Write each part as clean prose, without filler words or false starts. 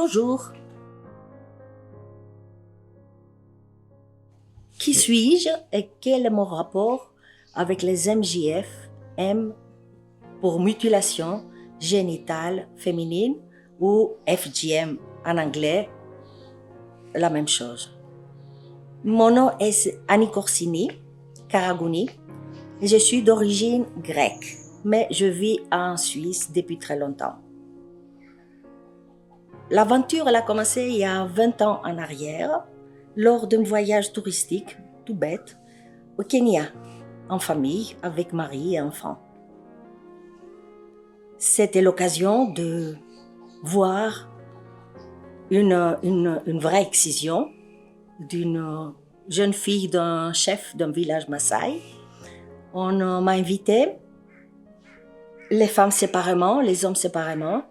Bonjour. Qui suis-je et quel est mon rapport avec les MJF, M pour mutilation génitale féminine ou FGM en anglais, la même chose. Mon nom est Annie Corsini Karagouni et je suis d'origine grecque, mais je vis en Suisse depuis très longtemps. L'aventure elle a commencé il y a 20 ans en arrière, lors d'un voyage touristique, tout bête, au Kenya, en famille, avec mari et enfants. C'était l'occasion de voir une vraie excision d'une jeune fille d'un chef d'un village Maasai. On m'a invité, les femmes séparément, les hommes séparément.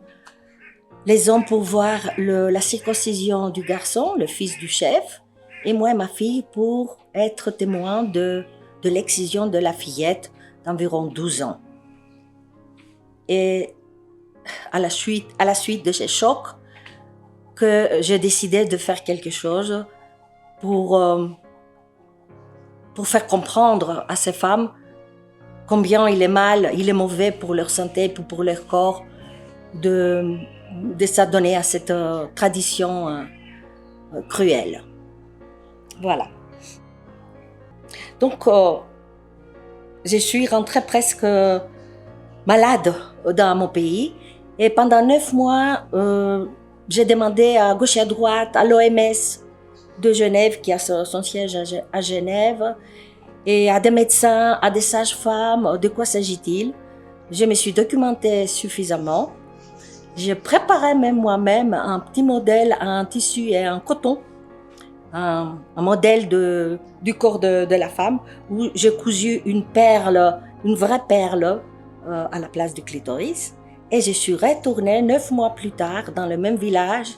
Les hommes pour voir la circoncision du garçon, le fils du chef, et moi et ma fille pour être témoin de l'excision de la fillette d'environ 12 ans. Et à la suite de ces chocs, que j'ai décidé de faire quelque chose pour faire comprendre à ces femmes combien il est mauvais pour leur santé, pour leur corps, de s'adonner à cette tradition cruelle. Voilà. Donc, je suis rentrée presque malade dans mon pays et pendant 9 mois, j'ai demandé à gauche et à droite, à l'OMS de Genève, qui a son siège à Genève, et à des médecins, à des sages-femmes, de quoi s'agit-il. Je me suis documentée suffisamment. J'ai préparé même moi-même un petit modèle en tissu et en coton, un modèle du corps de la femme, où j'ai cousu une vraie perle à la place du clitoris. Et je suis retournée 9 mois plus tard dans le même village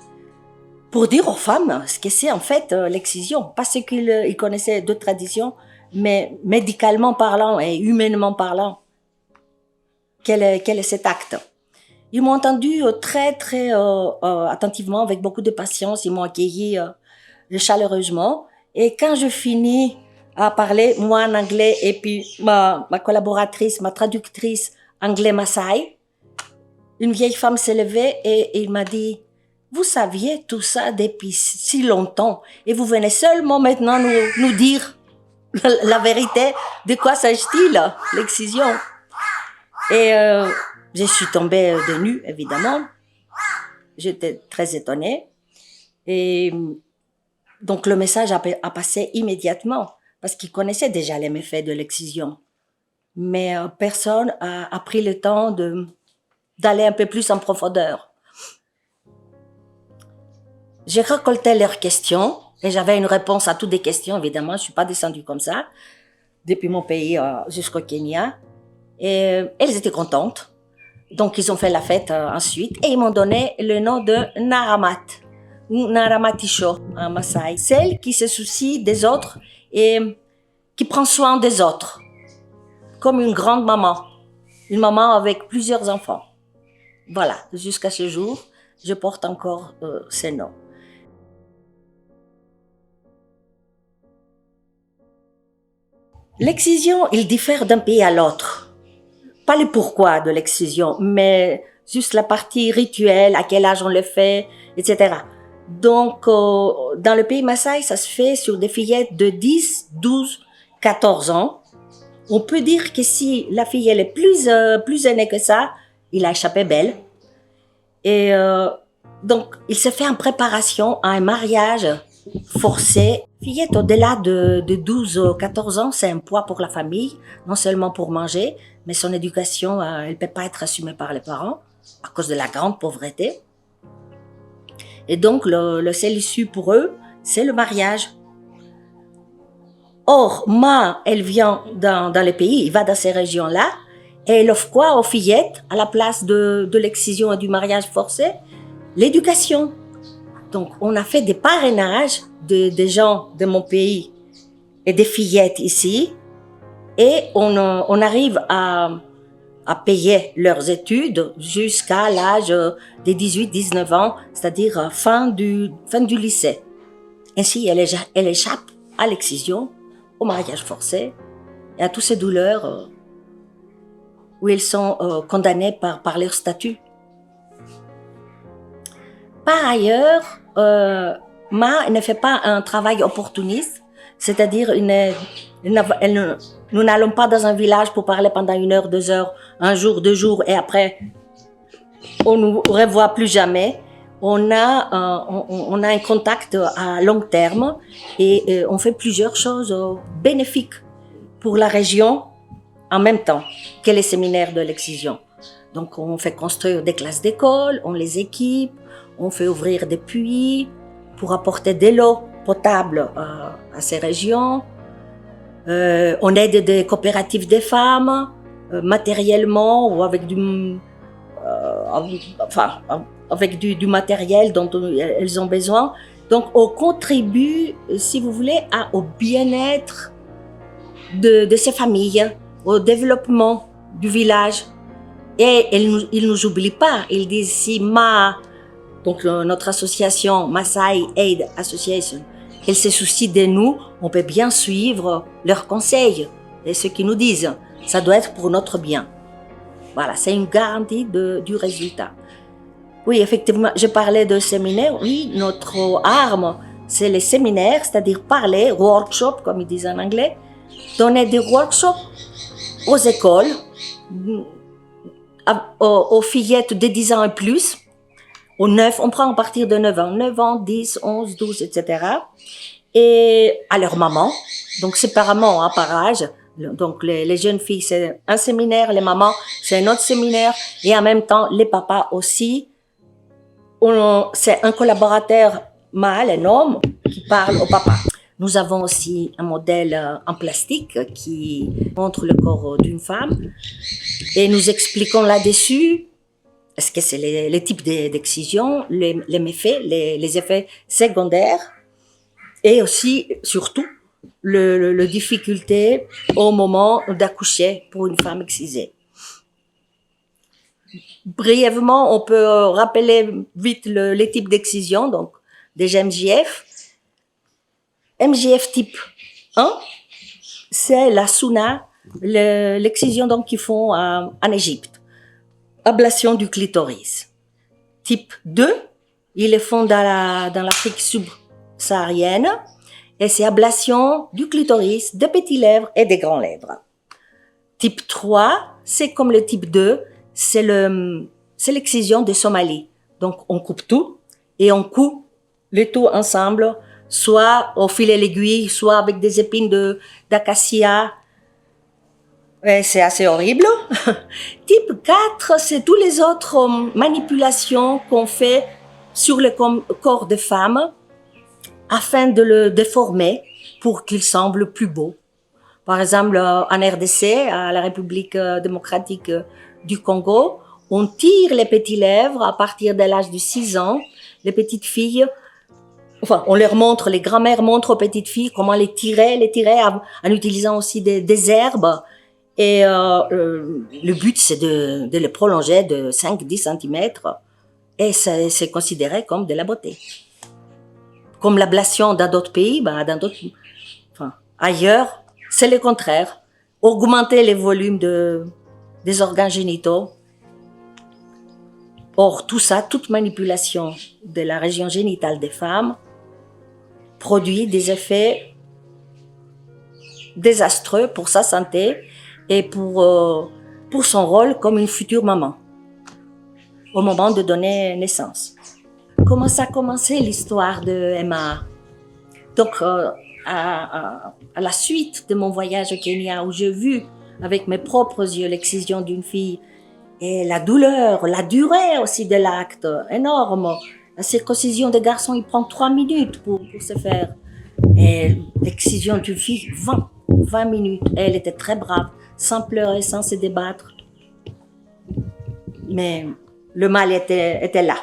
pour dire aux femmes ce que c'est en fait l'excision. Parce qu'ils connaissaient d'autres traditions, mais médicalement parlant et humainement parlant, quel est cet acte? Ils m'ont entendu très attentivement, avec beaucoup de patience. Ils m'ont accueilli chaleureusement. Et quand je finis à parler, moi en anglais, et puis ma collaboratrice, ma traductrice anglais Maasai, une vieille femme s'est levée et il m'a dit « Vous saviez tout ça depuis si longtemps et vous venez seulement maintenant nous dire la vérité, de quoi s'agit-il, l'excision ?» Et je suis tombée de nu, évidemment. J'étais très étonnée. Et donc, le message a passé immédiatement parce qu'ils connaissaient déjà les méfaits de l'excision. Mais personne a pris le temps d'aller un peu plus en profondeur. J'ai récolté leurs questions et j'avais une réponse à toutes les questions, évidemment. Je ne suis pas descendue comme ça, depuis mon pays jusqu'au Kenya. Et elles étaient contentes. Donc, ils ont fait la fête ensuite et ils m'ont donné le nom de Naramat, ou Naramatisho en Maasai. Celle qui se soucie des autres et qui prend soin des autres, comme une grande maman, une maman avec plusieurs enfants. Voilà, jusqu'à ce jour, je porte encore ces noms. L'excision, il diffère d'un pays à l'autre. Pas le pourquoi de l'excision, mais juste la partie rituelle, à quel âge on le fait, etc. Donc, dans le pays Maasai, ça se fait sur des fillettes de 10, 12, 14 ans. On peut dire que si la fille elle est plus aînée que ça, il a échappé belle. Et donc, il se fait en préparation à un mariage forcé. Fillette au-delà de 12 ou 14 ans, c'est un poids pour la famille, non seulement pour manger, mais son éducation, elle ne peut pas être assumée par les parents à cause de la grande pauvreté. Et donc, le seul issue pour eux, c'est le mariage. Or, Ma, elle vient dans le pays, il va dans ces régions-là, et elle offre quoi aux fillettes à la place de l'excision et du mariage forcé? L'éducation. Donc, on a fait des parrainages des gens de mon pays et des fillettes ici, et on arrive à à payer leurs études jusqu'à l'âge des 18-19 ans, c'est-à-dire fin du lycée. Ainsi, elle échappe à l'excision, au mariage forcé et à toutes ces douleurs où ils sont condamnés par leur statut. Par ailleurs, Ma ne fait pas un travail opportuniste, c'est-à-dire nous n'allons pas dans un village pour parler pendant 1 heure, 2 heures, 1 jour, 2 jours et après on ne nous revoit plus jamais. On a un contact à long terme et on fait plusieurs choses bénéfiques pour la région en même temps que les séminaires de l'excision. Donc on fait construire des classes d'école, on les équipe, on fait ouvrir des puits pour apporter de l'eau potable à ces régions. On aide des coopératives des femmes matériellement ou avec du matériel dont elles ont besoin. Donc on contribue, si vous voulez, au bien-être de ces familles, au développement du village. Et ils nous oublient pas. Ils disent si donc notre association Maasai Aid Association, elle se soucie de nous, on peut bien suivre leurs conseils et ce qu'ils nous disent. Ça doit être pour notre bien. Voilà, c'est une garantie du résultat. Oui, effectivement, je parlais de séminaires. Oui, notre arme, c'est les séminaires, c'est-à-dire parler, workshop, comme ils disent en anglais, donner des workshops aux écoles, aux fillettes de 10 ans et plus, aux 9, on prend à partir de 9 ans, 10, 11, 12, etc. Et à leur maman, donc séparément, par âge. Donc les jeunes filles, c'est un séminaire, les mamans, c'est un autre séminaire, et en même temps, les papas aussi. C'est un collaborateur mâle, un homme, qui parle au papa. Nous avons aussi un modèle en plastique qui montre le corps d'une femme, et nous expliquons là-dessus ce que c'est les types d'excision, les méfaits, les effets secondaires, et aussi, surtout, le difficulté au moment d'accoucher pour une femme excisée. Brièvement, on peut rappeler vite les types d'excision, donc des MJF. MJF type 1, c'est la Sunna, l'excision donc qu'ils font en Égypte. Ablation du clitoris. Type 2, ils le font dans l'Afrique subsaharienne, et c'est ablation du clitoris, des petits lèvres et des grands lèvres. Type 3, c'est comme le type 2, c'est l'excision de Somalie. Donc on coupe tout et on coupe le tout ensemble, soit au fil et l'aiguille, soit avec des épines d'acacia. Et c'est assez horrible. Type 4, c'est toutes les autres manipulations qu'on fait sur le corps de femmes afin de le déformer pour qu'il semble plus beau. Par exemple, en RDC, à la République démocratique du Congo, on tire les petits lèvres à partir de l'âge de 6 ans. Les petites filles, on leur montre, les grand-mères montrent aux petites filles comment les tirer en utilisant aussi des herbes. Et le but, c'est de les prolonger de 5-10 cm. Et c'est considéré comme de la beauté. Comme l'ablation dans d'autres pays, ailleurs, c'est le contraire. Augmenter les volumes des organes génitaux. Or, tout ça, toute manipulation de la région génitale des femmes produit des effets désastreux pour sa santé et pour son rôle comme une future maman au moment de donner naissance. Comment ça a commencé l'histoire de Emma? Donc, à la suite de mon voyage au Kenya, où j'ai vu avec mes propres yeux l'excision d'une fille et la douleur, la durée aussi de l'acte, énorme. La circoncision des garçons, il prend 3 minutes pour se faire. Et l'excision d'une fille, 20 minutes. Et elle était très brave, sans pleurer, sans se débattre. Mais le mal était là.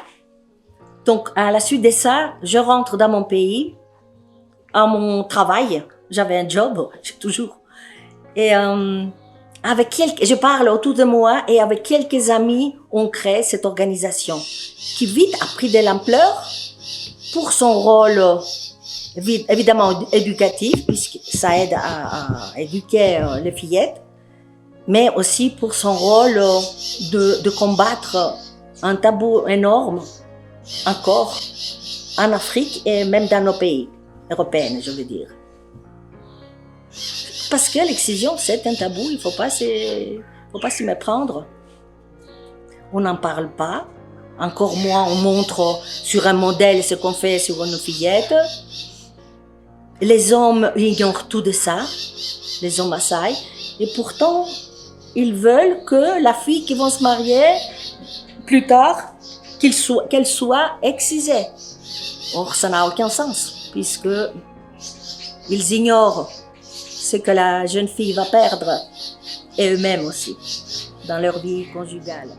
Donc, à la suite de ça, je rentre dans mon pays, à mon travail. J'avais un job, j'ai toujours. Et Je parle autour de moi et avec quelques amis, on crée cette organisation qui vite a pris de l'ampleur pour son rôle évidemment éducatif, puisque ça aide à éduquer les fillettes, mais aussi pour son rôle de combattre un tabou énorme encore en Afrique et même dans nos pays européens, je veux dire. Parce que l'excision, c'est un tabou, il ne faut pas s'y méprendre. On n'en parle pas. Encore moins, on montre sur un modèle ce qu'on fait sur nos fillettes. Les hommes ignorent tout de ça, les hommes Maasai. Et pourtant, ils veulent que la fille qui va se marier plus tard, qu'elle soit excisée. Or, ça n'a aucun sens, puisque ils ignorent ce que la jeune fille va perdre, et eux-mêmes aussi, dans leur vie conjugale.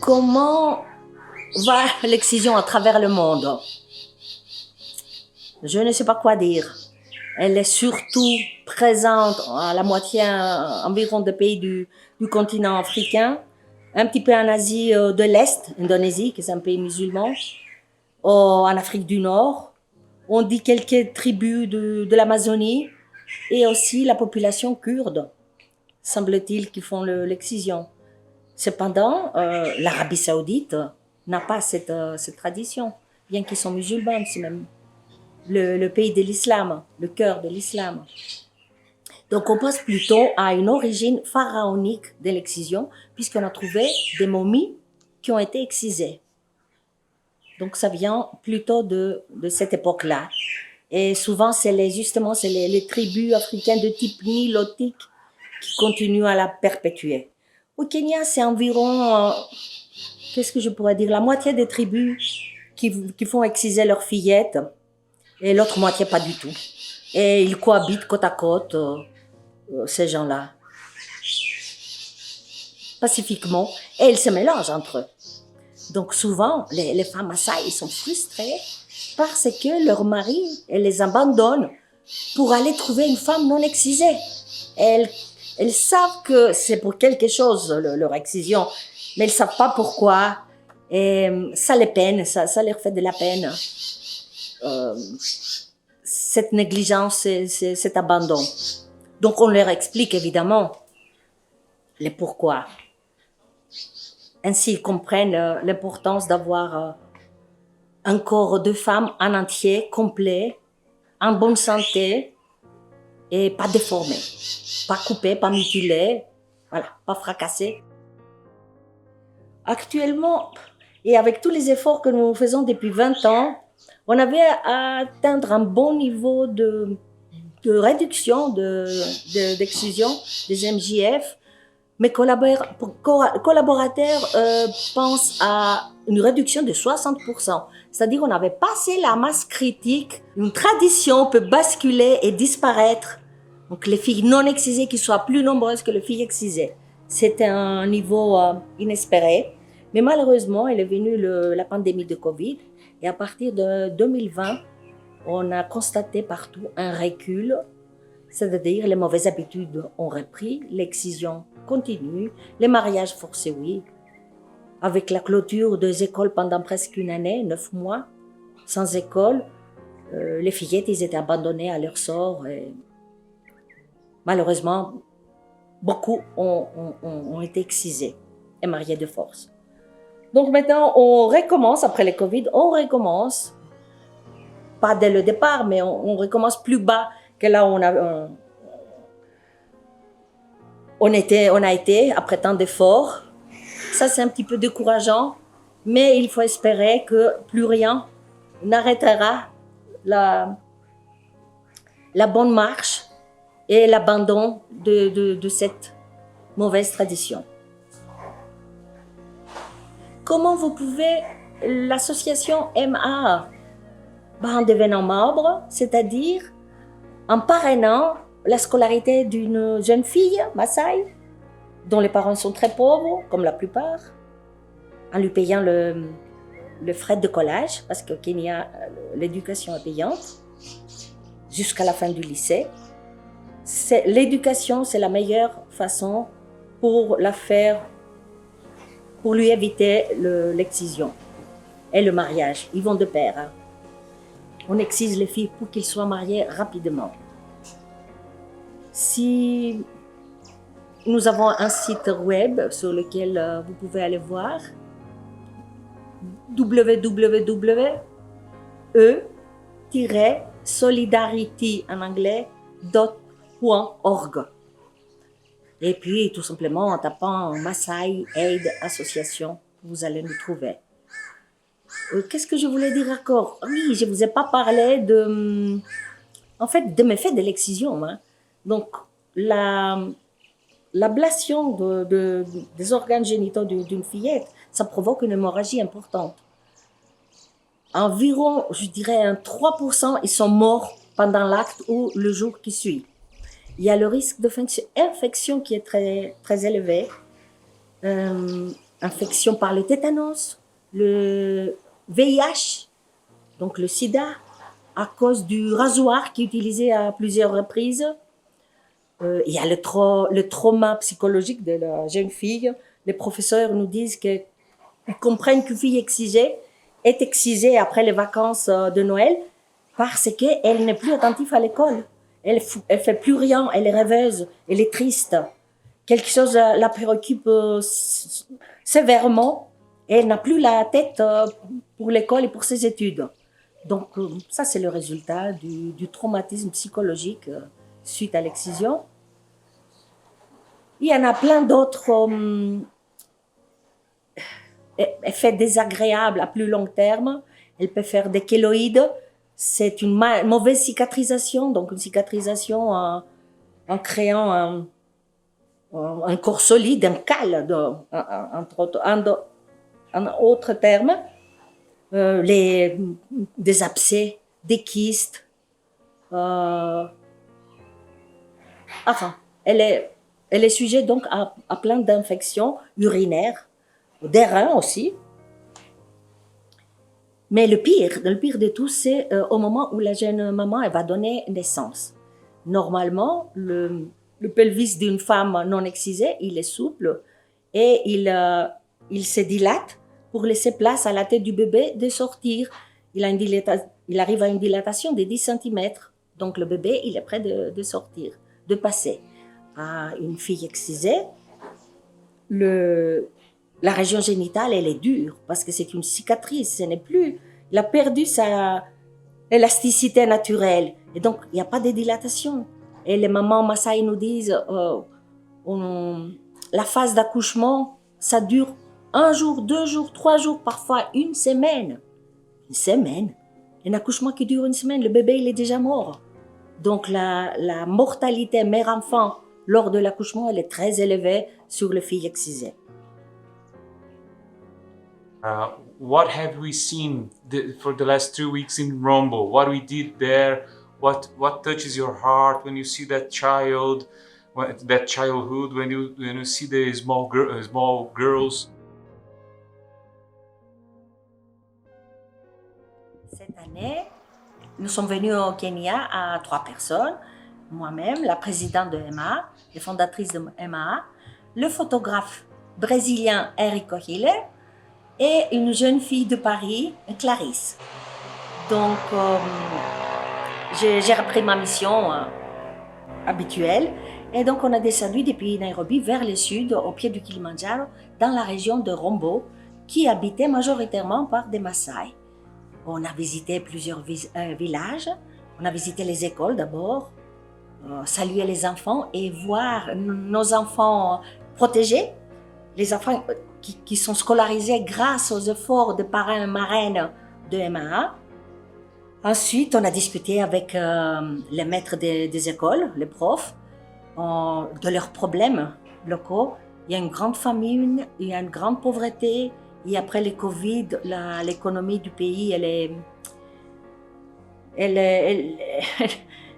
Comment va l'excision à travers le monde? Je ne sais pas quoi dire. Elle est surtout présente à la moitié environ des pays du continent africain, un petit peu en Asie de l'Est, Indonésie, qui est un pays musulman, en Afrique du Nord. On dit quelques tribus de l'Amazonie et aussi la population kurde, semble-t-il, qui font l'excision. Cependant, l'Arabie Saoudite n'a pas cette tradition, bien qu'ils sont musulmans, c'est même le pays de l'islam, le cœur de l'islam. Donc on pense plutôt à une origine pharaonique de l'excision, puisqu'on a trouvé des momies qui ont été excisées. Donc ça vient plutôt de cette époque-là. Et souvent, justement, c'est les tribus africaines de type nilotique qui continuent à la perpétuer. Au Kenya, c'est environ, qu'est-ce que je pourrais dire, la moitié des tribus qui font exciser leurs fillettes, et l'autre moitié pas du tout. Et ils cohabitent côte à côte, ces gens-là, pacifiquement, et ils se mélangent entre eux. Donc souvent, les femmes Maasai sont frustrées parce que leur mari les abandonne pour aller trouver une femme non excisée. Elles savent que c'est pour quelque chose, leur excision, mais elles ne savent pas pourquoi. Et ça les peine, ça leur fait de la peine. Cette négligence, cet abandon. Donc on leur explique évidemment les pourquoi. Ainsi, ils comprennent l'importance d'avoir un corps de femme en entier, complet, en bonne santé et pas déformé, pas coupé, pas mutilé, voilà, pas fracassé. Actuellement, et avec tous les efforts que nous faisons depuis 20 ans, on avait à atteindre un bon niveau de réduction d'excision des MJF. Mes collaborateurs pensent à une réduction de 60%. C'est-à-dire qu'on avait passé la masse critique. Une tradition peut basculer et disparaître. Donc les filles non excisées qui soient plus nombreuses que les filles excisées. C'était un niveau inespéré. Mais malheureusement, il est venu la pandémie de Covid. Et à partir de 2020, on a constaté partout un recul. C'est-à-dire les mauvaises habitudes ont repris, l'excision continue, les mariages forcés, oui. Avec la clôture des écoles pendant presque une année, 9 mois, sans école, les fillettes, ils étaient abandonnées à leur sort. Et malheureusement, beaucoup ont été excisées et mariées de force. Donc maintenant, on recommence, après le Covid, on recommence, pas dès le départ, mais on recommence plus bas que là où on a été après tant d'efforts. Ça, c'est un petit peu décourageant, mais il faut espérer que plus rien n'arrêtera la bonne marche et l'abandon de cette mauvaise tradition. Comment vous pouvez, l'association MA, en devenant membre, c'est-à-dire en parrainant la scolarité d'une jeune fille Maasai, dont les parents sont très pauvres, comme la plupart, en lui payant le frais de collège, parce qu'au Kenya, l'éducation est payante. jusqu'à la fin du lycée. L'éducation, c'est la meilleure façon pour la faire, pour lui éviter l'excision et le mariage. Ils vont de pair. Hein. On excise les filles pour qu'ils soient mariés rapidement. Si nous avons un site web sur lequel vous pouvez aller voir, www.e-solidarity en anglais .org. Et puis, tout simplement, en tapant Maasai Aid Association, vous allez nous trouver. Qu'est-ce que je voulais dire encore? Oui, je ne vous ai pas parlé de méfaits de l'excision. Hein. Donc, l'ablation des organes génitaux d'une fillette, ça provoque une hémorragie importante. Environ, je dirais, 3%, ils sont morts pendant l'acte ou le jour qui suit. Il y a le risque d'infection qui est très, très élevé. Infection par le tétanos, le VIH, donc le sida, à cause du rasoir qui est utilisé à plusieurs reprises. Il y a le trauma psychologique de la jeune fille. Les professeurs nous disent qu'ils comprennent qu'une fille excisée est excisée après les vacances de Noël parce qu'elle n'est plus attentive à l'école. Elle fait plus rien, elle est rêveuse, elle est triste. Quelque chose la préoccupe sévèrement et elle n'a plus la tête pour l'école et pour ses études. Donc ça, c'est le résultat du traumatisme psychologique suite à l'excision. Il y en a plein d'autres effets désagréables à plus long terme. Elle peut faire des kéloïdes. C'est une mauvaise cicatrisation, donc une cicatrisation en créant un corps solide, un cal, en autre terme, des abcès, des kystes. Enfin, elle est sujet donc à plein d'infections urinaires, des reins aussi. Mais le pire de tout, c'est au moment où la jeune maman elle va donner naissance. Normalement, le pelvis d'une femme non excisée, il est souple et il se dilate pour laisser place à la tête du bébé de sortir. Il arrive à une dilatation de 10 cm. Donc le bébé, il est prêt de sortir, de passer. À une fille excisée, la région génitale, elle est dure parce que c'est une cicatrice. Ce n'est plus. Il a perdu sa élasticité naturelle. Et donc, il n'y a pas de dilatation. Et les mamans Maasai nous disent la phase d'accouchement, ça dure 1 jour, 2 jours, 3 jours, parfois 1 semaine. 1 semaine. Un accouchement qui dure 1 semaine, le bébé, il est déjà mort. Donc, la mortalité mère-enfant lors de l'accouchement, elle est très élevée sur les filles excisées. What have we seen for the last 2 weeks in Rombo? What we did there? What touches your heart when you see that child, that childhood? When you see the small girls? Cette année, nous sommes venus au Kenya à 3 personnes. Moi-même, la présidente de MAA, la fondatrice de MAA, le photographe brésilien Érico Hiller et une jeune fille de Paris, Clarisse. Donc, j'ai repris ma mission habituelle et donc on a descendu depuis Nairobi vers le sud, au pied du Kilimandjaro, dans la région de Rombo, qui est habitée majoritairement par des Maasai. On a visité plusieurs villages, on a visité les écoles d'abord, saluer les enfants et voir nos enfants protégés, les enfants qui sont scolarisés grâce aux efforts des parrains et marraines de MAA. Ensuite, on a discuté avec les maîtres des écoles, les profs, de leurs problèmes locaux. Il y a une grande famine, il y a une grande pauvreté, et après le Covid, l'économie du pays, elle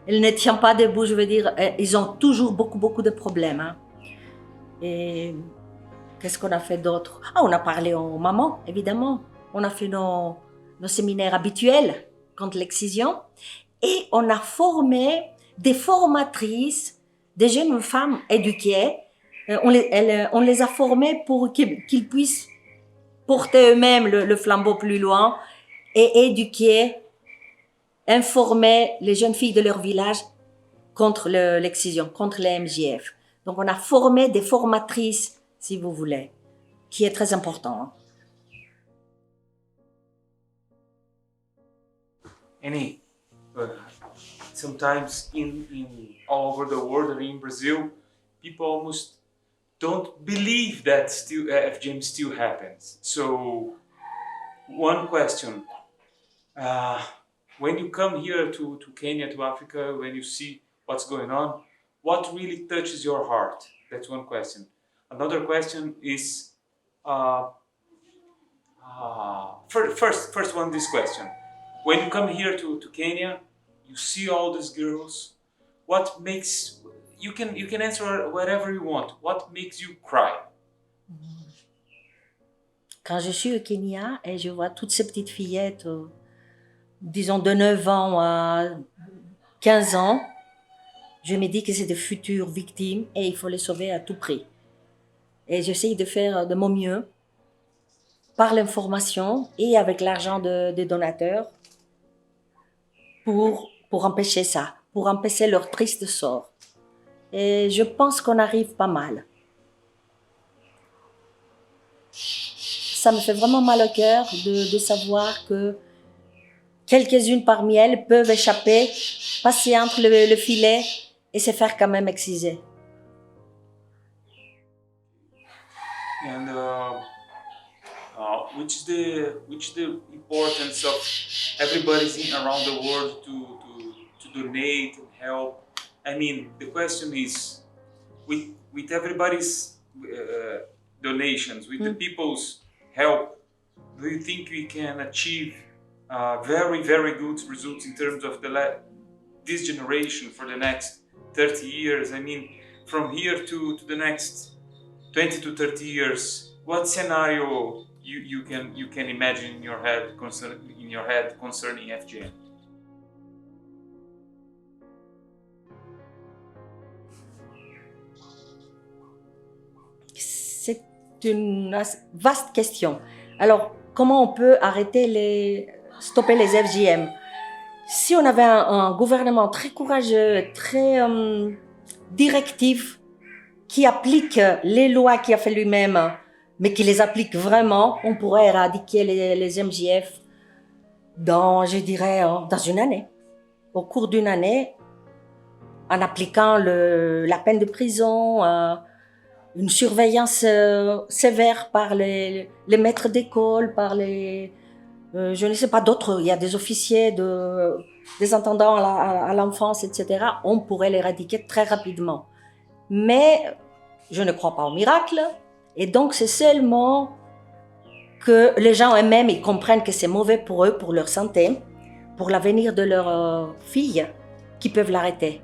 ne tient pas debout, je veux dire. Ils ont toujours beaucoup de problèmes. Hein. Et qu'est-ce qu'on a fait d'autre? On a parlé aux mamans, évidemment. On a fait nos séminaires habituels contre l'excision. Et on a formé des formatrices, des jeunes femmes éduquées. On les a formées pour qu'ils puissent porter eux-mêmes le flambeau plus loin et éduquer, informer les jeunes filles de leur village contre l'excision, contre les MJF. Donc on a formé des formatrices, si vous voulez, qui est très important. Any, sometimes in all over the world and in Brazil, people almost don't believe that still FGM still happens. So, one question: when you come here to Kenya, to Africa, when you see what's going on, what really touches your heart? That's one question. Another question is, first one, this question. When you come here to Kenya, you see all these girls. What makes you can answer whatever you want. What makes you cry? Quand je suis au Kenya et je vois toutes ces petites fillettes, disons de 9 ans à 15 ans, je me dis que c'est des futures victimes et il faut les sauver à tout prix. Et j'essaye de faire de mon mieux par l'information et avec l'argent des donateurs pour empêcher ça, pour empêcher leur triste sort. Et je pense qu'on arrive pas mal. Ça me fait vraiment mal au cœur de savoir que quelques-unes parmi elles peuvent échapper, passer entre le filet et se faire quand même exciser. And which is the importance of everybody's around the world to donate and help? I mean, the question is, with everybody's donations, with the people's help, do you think we can achieve very, very good results in terms of this generation for the next 30 years? I mean, from here to the next 20 to 30 years, what scenario you can imagine in your head concerning FGM? C'est une vaste question. Alors, comment on peut stopper les FGM? Si on avait un gouvernement très courageux, très directif, qui applique les lois qu'il a fait lui-même, mais qui les applique vraiment, on pourrait éradiquer les MJF dans une année. Au cours d'une année, en appliquant la peine de prison, une surveillance sévère par les maîtres d'école, par je ne sais pas d'autres, il y a des officiers, des intendants à l'enfance, etc. On pourrait l'éradiquer très rapidement. Mais je ne crois pas au miracle, et donc c'est seulement que les gens eux-mêmes ils comprennent que c'est mauvais pour eux, pour leur santé, pour l'avenir de leurs filles, qui peuvent l'arrêter.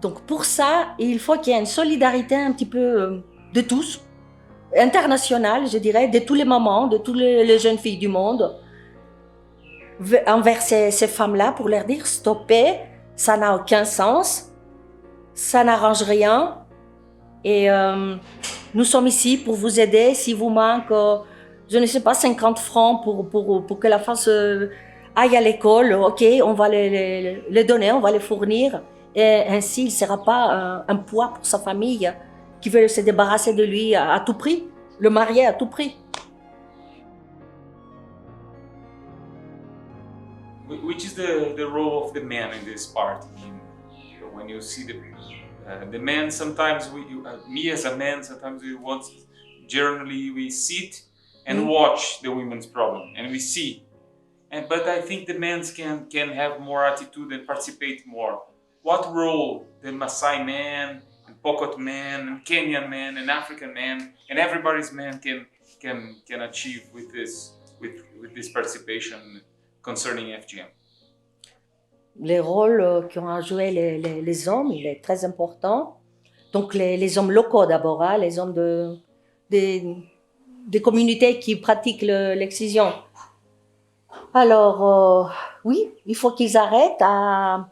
Donc pour ça, il faut qu'il y ait une solidarité un petit peu de tous, internationale, je dirais, de tous les mamans, de toutes les jeunes filles du monde, envers ces femmes-là, pour leur dire stoppez, ça n'a aucun sens, ça n'arrange rien, et nous sommes ici pour vous aider. Si vous manque, je ne sais pas, 50 francs pour que la femme aille à l'école, ok, on va les donner, on va les fournir, et ainsi il ne sera pas un poids pour sa famille qui veut se débarrasser de lui à tout prix, le marier à tout prix. Which is the role of the man in this part? I mean, when you see the man, sometimes me as a man, sometimes generally we sit and watch the women's problem, and we see. But I think the men can have more attitude and participate more. What role the Maasai man, and Pokot man, and Kenyan man, and African man, and everybody's man can achieve with this participation concerning FGM? Les rôles qu'ont à jouer les hommes, il est très important. Donc les hommes locaux d'abord, hein, les hommes des communautés qui pratiquent l'excision. Alors, oui, il faut qu'ils arrêtent à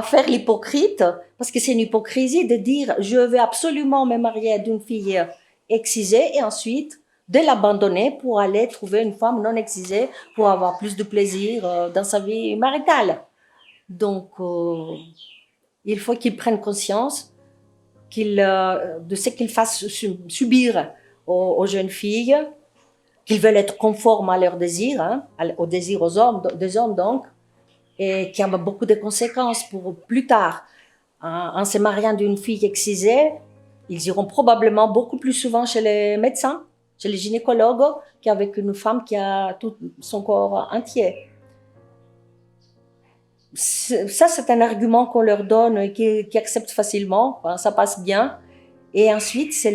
faire l'hypocrite, parce que c'est une hypocrisie de dire je veux absolument me marier d'une fille excisée et ensuite de l'abandonner pour aller trouver une femme non excisée pour avoir plus de plaisir dans sa vie maritale. Donc, il faut qu'ils prennent conscience de ce qu'ils fassent subir aux jeunes filles, qu'ils veulent être conformes à leurs désirs, hein, aux désirs des hommes donc, et qui a beaucoup de conséquences pour plus tard. En se mariant d'une fille excisée, ils iront probablement beaucoup plus souvent chez les médecins, chez les gynécologues, qu'avec une femme qui a tout son corps entier. Ça, c'est un argument qu'on leur donne et qui acceptent facilement, ça passe bien. Et ensuite, c'est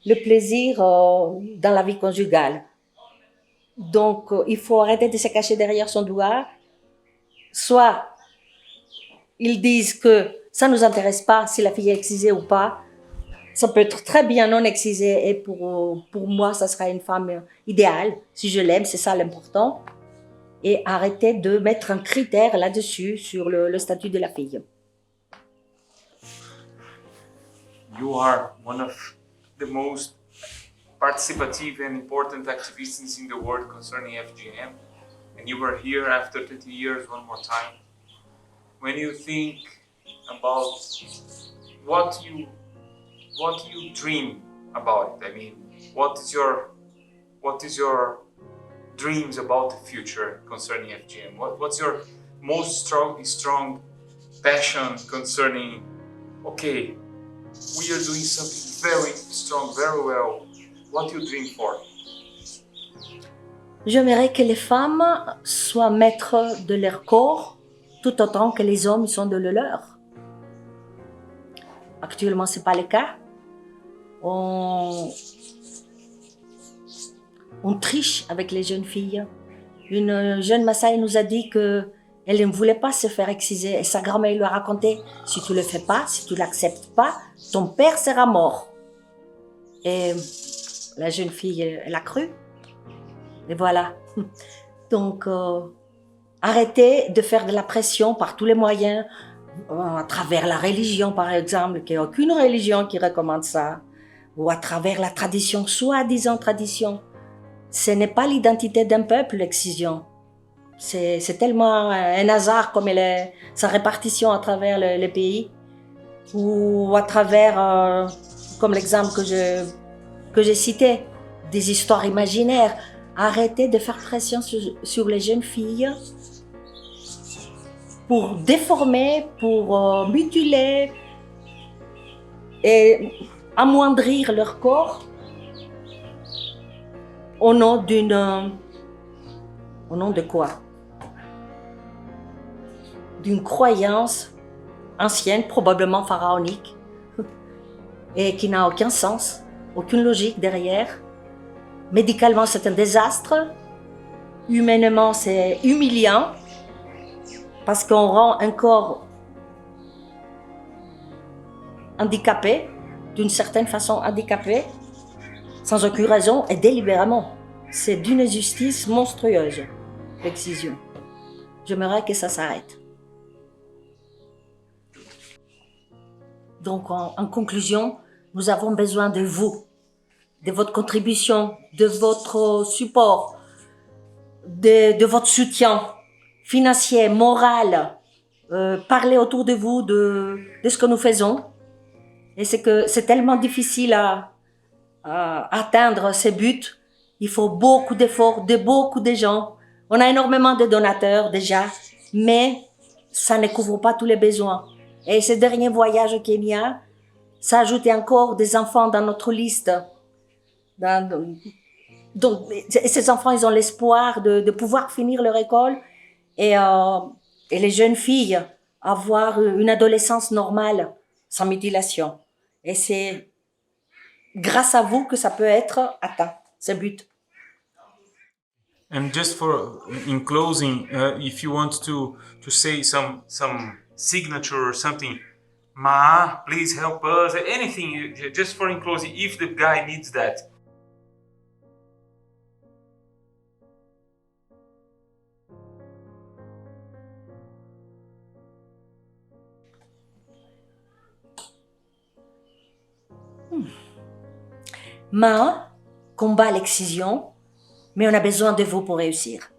le plaisir dans la vie conjugale. Donc, il faut arrêter de se cacher derrière son doigt. Soit ils disent que ça ne nous intéresse pas si la fille est excisée ou pas. Ça peut être très bien non excisée et pour moi, ça sera une femme idéale. Si je l'aime, c'est ça l'important. Et arrêter de mettre un critère là-dessus sur le statut de la fille. You are one of the most participative and important activists in the world concerning FGM, and you were here after 20 years one more time. When you think about what you dream about it, I mean, what is your dreams about the future concerning FGM? What's your most strong passion concerning, okay, we are doing something very strong, very well. What do you dream for? J'aimerais que les femmes soient maîtres de leur corps tout autant que les hommes sont de le leur. Actuellement, ce n'est pas le cas. On triche avec les jeunes filles. Une jeune Maasai nous a dit qu'elle ne voulait pas se faire exciser. Et sa grand-mère lui a raconté, si tu ne le fais pas, si tu ne l'acceptes pas, ton père sera mort. Et la jeune fille, elle a cru. Et voilà. Donc, arrêtez de faire de la pression par tous les moyens, à travers la religion par exemple, qu'il n'y a aucune religion qui recommande ça, ou à travers la tradition, soi-disant tradition. Ce n'est pas l'identité d'un peuple, l'excision. C'est tellement un hasard comme sa répartition à travers le pays, ou à travers, comme l'exemple que j'ai cité, des histoires imaginaires. Arrêtez de faire pression sur les jeunes filles pour déformer, pour mutiler et amoindrir leur corps au nom de quoi? D'une croyance ancienne, probablement pharaonique, et qui n'a aucun sens, aucune logique derrière. Médicalement, c'est un désastre. Humainement, c'est humiliant, parce qu'on rend un corps handicapé, d'une certaine façon handicapé, sans aucune raison et délibérément. C'est d'une injustice monstrueuse, l'excision. J'aimerais que ça s'arrête. Donc, en conclusion, nous avons besoin de vous, de votre contribution, de votre support, de votre soutien financier, moral. Parlez autour de vous de ce que nous faisons. Et c'est que c'est tellement difficile à atteindre ces buts. Il faut beaucoup d'efforts de beaucoup de gens. On a énormément de donateurs déjà, mais ça ne couvre pas tous les besoins. Et ce dernier voyage au Kenya, ça a ajouté encore des enfants dans notre liste. Donc, ces enfants, ils ont l'espoir de pouvoir finir leur école et les jeunes filles avoir une adolescence normale, sans mutilation. Et c'est grâce à vous que ça peut être atteint, ce but. And just in closing, if you want to say some signature or something, Ma, please help us, anything, just for in closing, if the guy needs that. Ma combat l'excision, mais on a besoin de vous pour réussir.